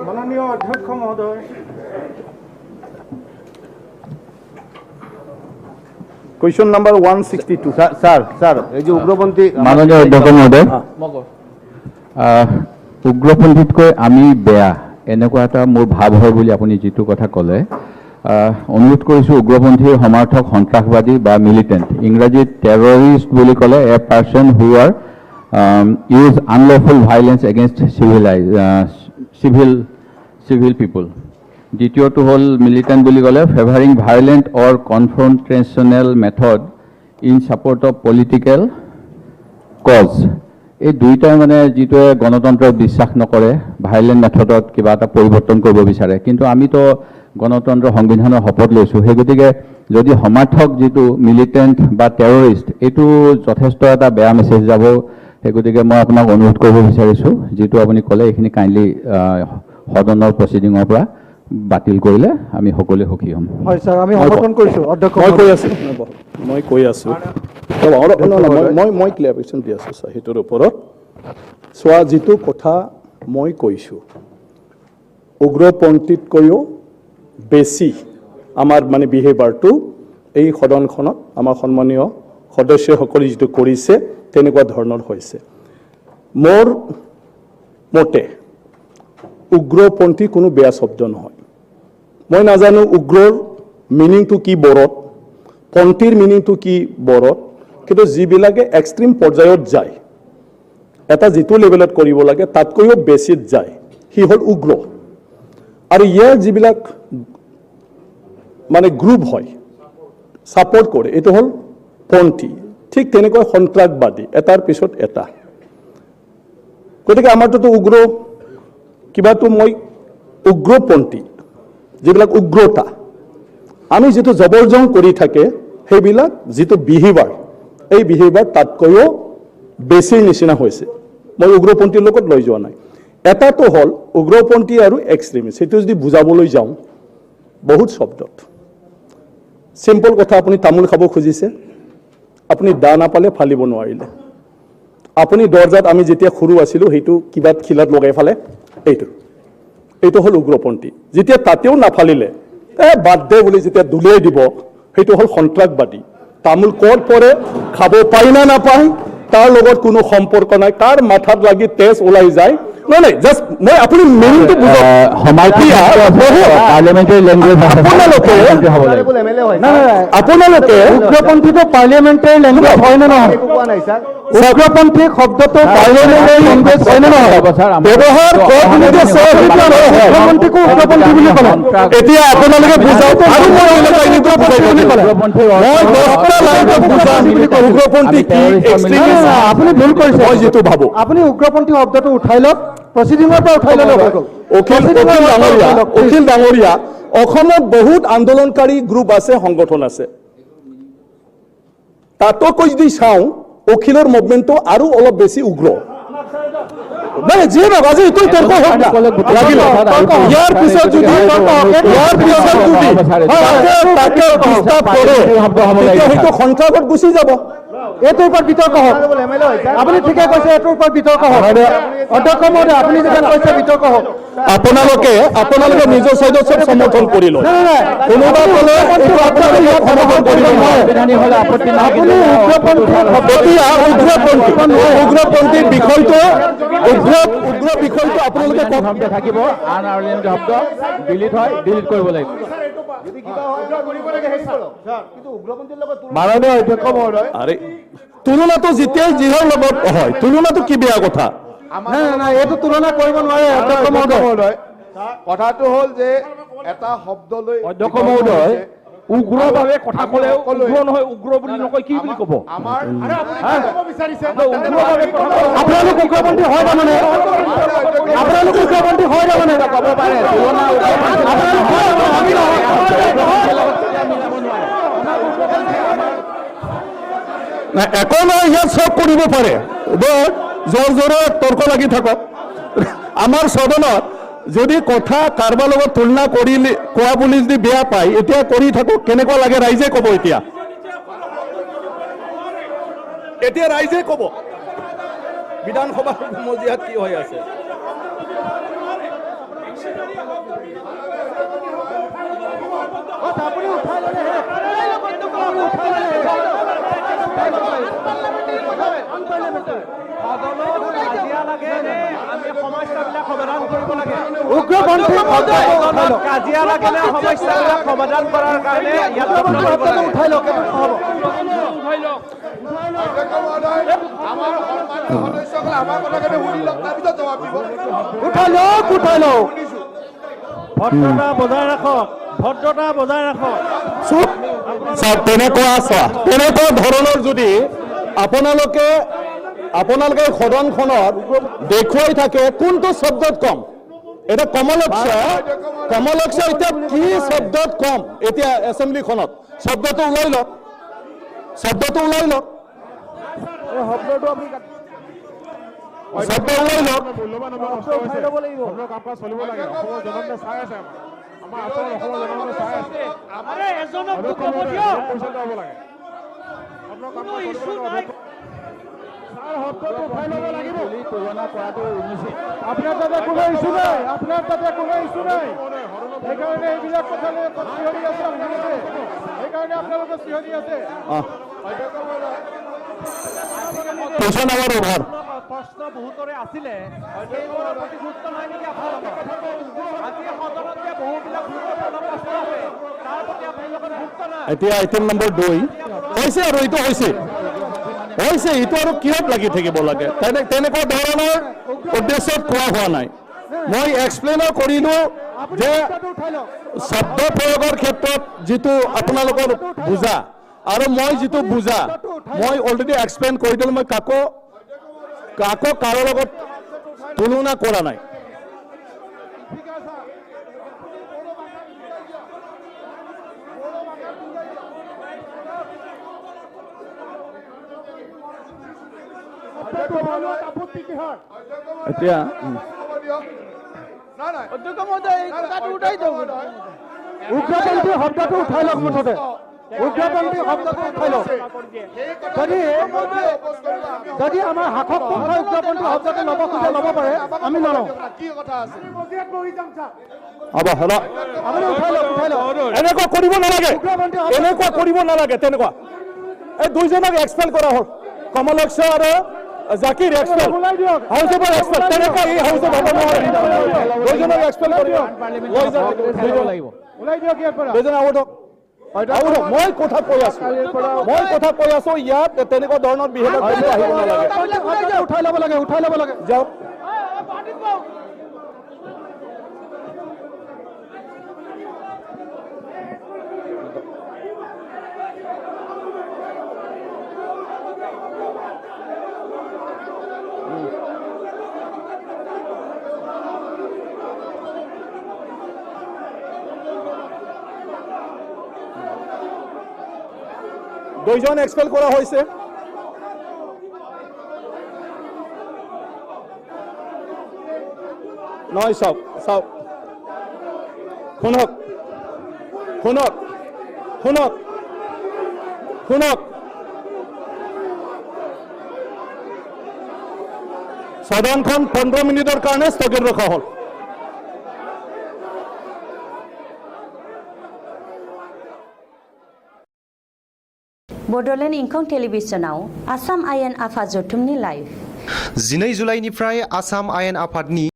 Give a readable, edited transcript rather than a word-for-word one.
মাননীয় অধ্যক্ষ মহোদয়, Question number 162. স্যাৰ এই যে উগ্ৰপন্থী মাননীয় অধ্যক্ষ মহোদয়, উগ্ৰপন্থীতকৈ আমি বেয়া এনেকুৱা এটা মোৰ ভাৱ হয় বুলি আপুনি যিটো কথা ক'লে, অনুৰোধ কৰিছোঁ উগ্ৰপন্থীৰ সমৰ্থক সন্ত্ৰাসবাদী বা মিলিটেণ্ট, ইংৰাজীত টেৰৰিষ্ট বুলি ক'লে a person who are use unlawful violence against civil people. দ্বিতীয়টো হ'ল মিলিটেণ্ট বুলি ক'লে favouring violent or confrontational method in support of political cause. এই দুইটাই মানে যিটোৱে গণতন্ত্ৰত বিশ্বাস নকৰে, ভাইলেণ্ট মেথডত কিবা এটা পৰিৱৰ্তন কৰিব বিচাৰে, কিন্তু আমিতো গণতন্ত্ৰ সংবিধানৰ শপত লৈছোঁ। সেই গতিকে যদি সমাৰ্থক যিটো মিলিটেণ্ট বা টেৰৰিষ্ট, এইটো যথেষ্ট এটা বেয়া মেছেজ যাব। সেই গতিকে মই আপোনাক অনুৰোধ কৰিব বিচাৰিছোঁ, যিটো আপুনি ক'লে এইখিনি কাইণ্ডলি সদনৰ প্ৰচিডিঙৰ পৰা বাতিল কৰিলে আমি সকলোৱে সুখী হ'ম। হয় ছাৰ, আমি সমৰ্থন কৰিছোঁ। অধ্যক্ষ মই কৈ আছোঁ মই ক্লিয়াৰিফিকেশ্যন দি আছোঁ ছাৰ সেইটোৰ ওপৰত। চোৱা, যিটো কথা মই কৈছোঁ, উগ্ৰপন্থীতকৈও বেছি আমাৰ মানে বিহেভিয়াৰটো এই সদনখনত আমাৰ সন্মানীয় সদস্যসকলে যিটো কৰিছে তেনেকুৱা ধৰণৰ হৈছে। মোৰ মতে উগ্ৰপন্থী কোনো বেয়া শব্দ নহয়। মই নাজানো উগ্ৰৰ মিনিংটো কি বড়োত, পন্থীৰ মিনিংটো কি বড়োত, কিন্তু যিবিলাকে এক্সট্ৰিম পৰ্যায়ত যায়, এটা যিটো লেভেলত কৰিব লাগে তাতকৈও বেছিত যায়, সি হ'ল উগ্ৰ। আৰু ইয়াৰ যিবিলাক মানে গ্ৰুপ হয়, ছাপৰ্ট কৰে, এইটো হ'ল পন্থী। ঠিক তেনেকৈ সন্ত্ৰাসবাদী, এটাৰ পিছত এটা। গতিকে আমাৰটোতো উগ্ৰ কিবাটো মই উগ্ৰপন্থী, যিবিলাক উগ্ৰতা, আমি যিটো জবৰজং কৰি থাকে সেইবিলাক যিটো বিহেভিয়াৰ, এই বিহেভিয়াৰ তাতকৈও বেছি নিচিনা হৈছে। মই উগ্ৰপন্থীৰ লগত লৈ যোৱা নাই। এটাটো হ'ল উগ্ৰপন্থী আৰু এক্সট্ৰিমিষ্ট। সেইটো যদি বুজাবলৈ যাওঁ বহুত শব্দত, চিম্পল কথা, আপুনি তামোল খাব খুজিছে, আপুনি দা নাপালে ফালিব নোৱাৰিলে। আপুনি দৰ্জাত আমি যেতিয়া সৰু আছিলোঁ সেইটো কিবা খিলাত লগাই ফালে, এইটো হ'ল উগ্ৰপন্থী। যেতিয়া তাতেও নাফালিলে বাদ দে বুলি যেতিয়া দুলিয়াই দিব, সেইটো হ'ল সন্ত্ৰাসবাদী। তামোল ক'ত পৰে, খাব পায় না নাপায় তাৰ লগত কোনো সম্পৰ্ক নাই, তাৰ মাথাত লাগি তেজ ওলাই যায়। নাই জাষ্ট মই আপুনি মিনিংটো বুজক। আপোনালোকে উগ্ৰপন্থীটো পাৰ্লিয়ামেণ্টাৰী লেংগুৱেজ হয় নে নহয়? উগ্ৰপন্থী শব্দটো পাৰ্লিয়ামেণ্টাৰী লেংগুৱেজ হয় নে নহয়? ব্যৱহাৰ উগ্ৰপন্থীকো উগ্ৰপন্থী বুলি ক'লে। এতিয়া আপোনালোকে বুজাওক আৰু মই উগ্ৰপন্থী কি, আপুনি ভুল কৰিছে। মই যিটো ভাবো আপুনি উগ্ৰপন্থী শব্দটো উঠাই লওক, প্ৰচিডিঙৰ পৰা উঠাই ল'লে হৈ গ'ল। অখিল ডাঙৰীয়া, অসমত বহুত আন্দোলনকাৰী গ্ৰুপ আছে, সংগঠন আছে। তাতকৈ যদি চাওঁ অখিলৰ মুভমেণ্টটো আৰু অলপ বেছি উগ্ৰ। নাই যিয়ে নহওক, আজি এইটো তৰ্ক হওক না লাগিলে। ইয়াৰ পিছত যদি তাকে ডিষ্টাৰ্ব কৰে তেতিয়া সেইটো সন্ত্ৰাসত গুচি যাব। এইটোৰ ওপৰত বিতৰ্ক হওক। আপুনি ঠিকে কৈছে, এইটোৰ ওপৰত বিতৰ্ক হওক। অধ্যক্ষ মহোদয়, আপুনি যেতিয়া কৈছে বিতৰ্ক হওক। আপোনালোকে নিজৰ চাইডত চব সমৰ্থন কৰি লয়। কোনোবা ক'লে সমৰ্থন কৰিব নোৱাৰে। উগ্ৰপন্থীৰ বিষয়টো উগ্ৰ বিষয়টো আপোনালোকে থাকিব, আন শব্দ ডিলিট হয়, ডিলিট কৰিব লাগিব। মাননীয় অধ্যক্ষ মহোদয়, তুলনাটো যেতিয়াই যিহৰ লগত হয়, তুলনাটো কি বেয়া কথা? নাই, এইটো তুলনা কৰিব নোৱাৰে অধ্যক্ষ মহোদয়। কথাটো হ'ল যে এটা শব্দ লৈ অধ্যক্ষ মহোদয়, উগ্ৰভাৱে কথা ক'লে উগ্ৰ নহয়, উগ্ৰ বুলি নকয় কি বুলি ক'ব? আপোনালোক উগ্ৰপন্থী হয় তাৰমানে, আপোনালোক উগ্ৰপন্থী হয় তাৰমানে ক'ব পাৰে। একো নহয়, ইয়াত চব কৰিব পাৰে। জোৰে তৰ্ক লাগি থাকক। আমাৰ সদনত যদি কথা কাৰোবাৰ লগত তুলনা কৰি কোৱা বুলি যদি বেয়া পায়, এতিয়া কৰি থাকক, কেনেকুৱা লাগে ৰাইজে ক'ব। এতিয়া ৰাইজে ক'ব বিধানসভাৰ মজিয়াত কি হৈ আছে। আপুনি উঠাই ল'লে হে উগ্ৰপন্থী কাজিয়া লাগিলে সমস্যাবিলাক সমাধান কৰাৰ কাৰণে উঠাই লওক অধ্যক্ষ মহোদয়, আমাৰ সন্মানীয় সদস্যসকলে আমাৰ কথাখিনি শুনি লওক, তাৰপিছত জবাব দিব। উঠাই লওক শুনিছোঁ। ভদ্ৰতা বজাই ৰাখক ভদ্ৰতা বজাই ৰাখক তেনেকুৱা ধৰণৰ যদি আপোনালোকে সদনখনত দেখুৱাই থাকে কোনটো শব্দত কম, এটা কমলক্ষ এতিয়া কি শব্দত কম, এতিয়া এছেম্বলিখনত শব্দটো ওলাই লওক শব্দ ওলাই লওক মূল্যবান উঠাই ল'ব লাগিব কাম কাজ চলিব লাগে অসমৰ জনতাই চাই আছে আমাৰ আচল অসমৰ জনতাই চাই আছে আমাৰে এজনক ক'ব দিয়ক পইচা দিব লাগে আপোনাৰ কাম কাজ চলিব লাগে ছাৰ শব্দটো উঠাই ল'ব লাগিব তুলনা কৰাটো অনুচিত আপোনাৰ তাতে কোনো ইছ্যু নাই সেইকাৰণে এইবিলাক কথা লৈ চিঞৰি আছে আপোনালোকে সেইকাৰণে আপোনালোকে চিঞৰি আছে প্ৰশ্ন বহুতৰে আছিলে সেইবোৰৰ প্ৰতি গুৰুত্ব নাই নেকি আপোনালোকৰ আজি সদনত যে বহুবিলাক গুৰুত্বপূৰ্ণ প্ৰশ্ন আছে তাৰ প্ৰতি আপোনালোকৰ গুৰুত্ব নাই এতিয়া আইটেম নম্বৰ 2 হৈছে আৰু এইটো হৈছে এইটো আৰু কিহত লাগি থাকিব লাগে তেনেকুৱা ধৰণৰ উদ্দেশ্যত কোৱা হোৱা নাই মই এক্সপ্লেইনো কৰিলো যে শব্দ প্ৰয়োগৰ ক্ষেত্ৰত যিটো আপোনালোকৰ বুজা আৰু মই যিটো বুজা মই অলৰেডি এক্সপ্লেইন কৰি দিলোঁ মই কাকো কাৰো লগত তুলনা কৰা নাই এতিয়া নাই, নাই। অধ্যক্ষ মহোদয় এই কথাটো উঠাই দিয়ক উগ্ৰপন্থী শব্দটো উঠাই লওক মুঠতে উগ্ৰপন্থী শব্দটো উঠাই লওক যদি আমাৰ শাসক পক্ষই উগ্ৰপন্থী শব্দটো ল'ব খোজে ল'ব পাৰে আমি নলওঁ কি কথা আছে? আপুনি উঠাই লওক এনেকুৱা কৰিব নালাগে তেনেকুৱা এই দুইজনক এক্সপ্লেইন কৰা হ'ল কমলক্ষ আৰু Zakir explain house of explain তেনেকুৱা এই হাউচ অফ হ'ব নোৱাৰে দুইজনক এক্সপ্লেইন কৰিব ওলাই দিয়ক ইয়াৰ পৰা দুইজন আউটক মই কথা কৈ আছো ইয়াত তেনেকুৱা ধৰণৰ বিহেভিয়াৰ আহিব নালাগে উঠাই ল'ব লাগে যাওক দুইজন এক্সপেল কৰা হৈছে নহয় চাওক শুনক সদনখন 15 মিনিটৰ কাৰণে স্থগিত ৰখা হ'ল बड'लेण्ड इंखं टेलिभिजनाव आसाम आयेन आफाद जथुमनि लाइभ 12 जुलाइनिफ्राय आसाम आयेन आफादनि